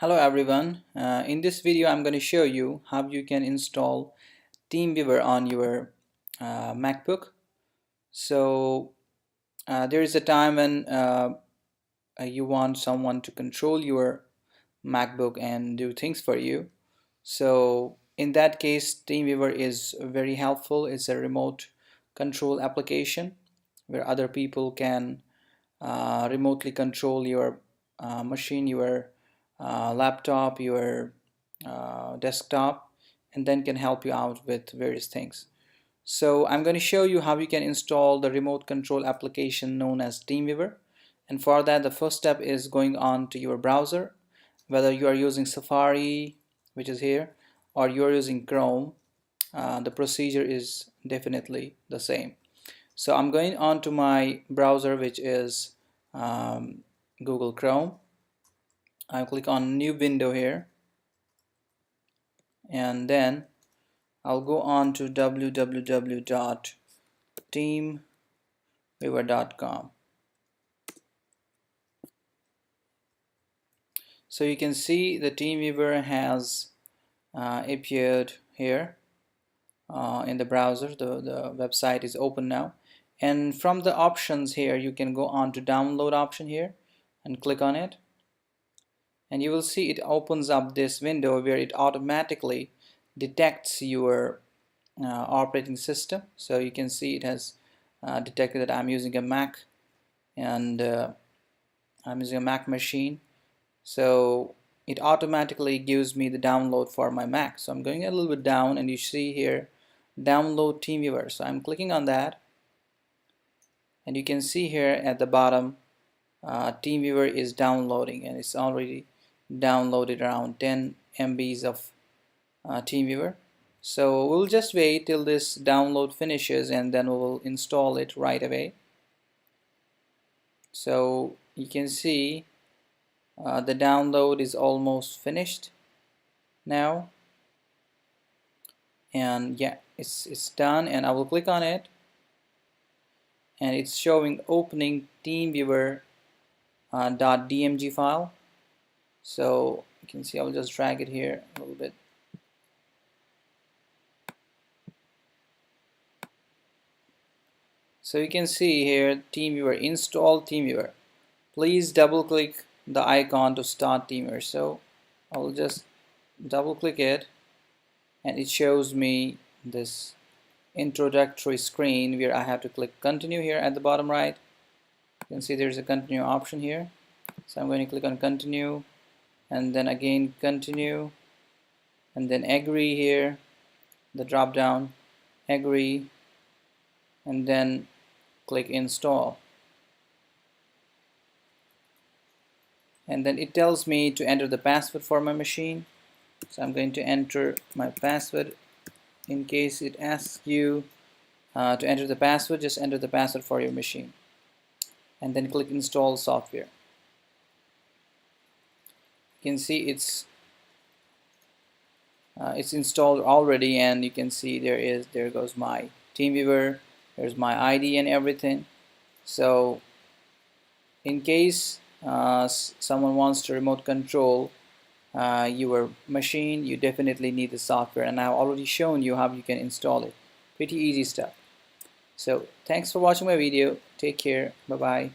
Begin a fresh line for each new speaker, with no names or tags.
Hello everyone. In this video I'm going to show you how you can install TeamViewer on your MacBook. So there is a time when you want someone to control your MacBook and do things for you. So in that case, TeamViewer is very helpful. It's a remote control application where other people can remotely control your machine, your laptop, your desktop, and then can help you out with various things. So I'm going to show you how you can install the remote control application known as TeamViewer. And for that, the first step is going on to your browser, whether you are using Safari, which is here, or you are using Chrome. The procedure is definitely the same. So I'm going on to my browser, which is Google Chrome. I'll click on new window here, and then I'll go on to www.teamviewer.com. So you can see the TeamViewer has appeared here in the browser. The website is open now, and from the options here you can go on to download option here and click on it, and you will see it opens up this window where it automatically detects your operating system. So you can see it has detected that I'm using a Mac, and I'm using a Mac machine, so it automatically gives me the download for my Mac. So I'm going a little bit down, and you see here download TeamViewer. So I'm clicking on that, and you can see here at the bottom TeamViewer is downloading, and it's already downloaded around 10 MBs of TeamViewer. So we'll just wait till this download finishes, and then we will install it right away. So you can see the download is almost finished now, and yeah, it's done, and I will click on it, and it's showing opening TeamViewer .dmg file. So you can see I'll just drag it here a little bit. So you can see here TeamViewer, install TeamViewer. Please double click the icon to start TeamViewer. So I'll just double click it, and it shows me this introductory screen where I have to click continue here at the bottom right. You can see there's a continue option here. So I'm going to click on continue, and then again continue, and then agree here, the drop down, agree, and then click install. And then it tells me to enter the password for my machine. So I'm going to enter my password. In case it asks you to enter the password, just enter the password for your machine, and then click install software. You can see it's installed already, and you can see there goes my TeamViewer, there's my ID and everything. So in case someone wants to remote control your machine, you definitely need the software, and I've already shown you how you can install it. Pretty easy stuff. So thanks for watching my video. Take care. Bye bye.